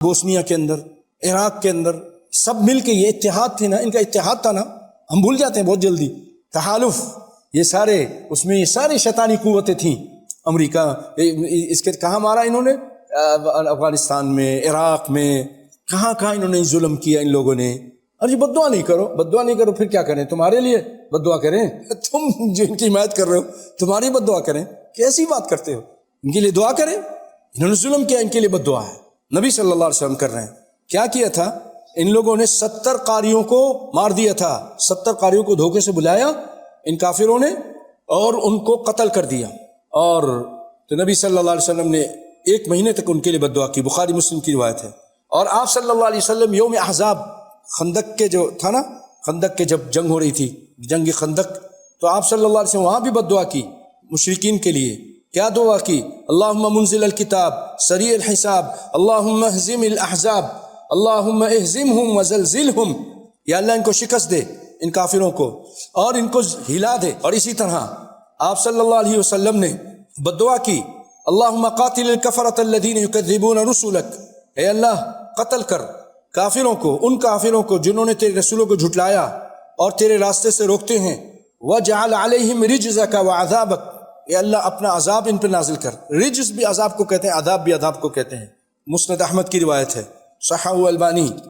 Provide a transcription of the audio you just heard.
Bosnia کے اندر، عراق کے اندر، سب مل کے یہ اتحاد تھے نا، ان کا اتحاد تھا نا، ہم بھول جاتے ہیں بہت جلدی. تحالف، یہ سارے اس میں یہ ساری شیطانی قوتیں تھیں. امریکہ اس کے کہاں مارا انہوں نے؟ افغانستان میں، عراق میں، کہاں کہاں انہوں نے ظلم کیا ان لوگوں نے. اور یہ بد دعا نہیں کرو، بد دعا نہیں کرو، پھر کیا کریں؟ تمہارے لیے بد دعا کریں؟ تم جو ان کی حمایت کر رہے ہو تمہاری بد دعا کریں؟ کیسی بات کرتے ہو؟ ان کے لیے دعا کریں. انہوں نے ظلم کیا، ان کے لیے بد دعا ہے. نبی صلی اللہ علیہ وسلم کر رہے ہیں. کیا کیا تھا ان لوگوں نے؟ 70 قاریوں کو مار دیا تھا. 70 قاریوں کو دھوکے سے بلایا ان کافروں نے اور ان کو قتل کر دیا. اور تو نبی صلی اللہ علیہ وسلم نے 1 مہینے تک ان کے لیے بد دعا کی. بخاری مسلم کی روایت ہے. اور آپ صلی اللہ علیہ وسلم یوم احزاب، خندق کے جو تھا نا، خندق کے جب جنگ ہو رہی تھی، جنگ خندق، تو آپ صلی اللہ علیہ وسلم وہاں بھی بد دعا کی مشرکین کے لیے. کیا دعا کی؟ اللہم منزل الکتاب سریع الحساب اللہم اہزم الاحزاب اللہم اہزمہم وزلزلہم. یا اللہ ان کو شکست دے، ان کافروں کو، اور ان کو ہلا دے. اور اسی طرح آپ صلی اللہ علیہ وسلم نے بد دعا کی اللہم قاتل الکفرۃ الذین یکذبون رسلک. اے اللہ قتل کر کافروں کو، ان کافروں کو جنہوں نے تیرے رسولوں کو جھٹلایا اور تیرے راستے سے روکتے ہیں. وَجْعَلْ عَلَيْهِمْ رِجْزَكَ وَعَذَابَكَ. اے اللہ اپنا عذاب ان پہ نازل کر. رجز بھی عذاب کو کہتے ہیں، عذاب بھی عذاب کو کہتے ہیں. مسند احمد کی روایت ہے، صححہ البانی.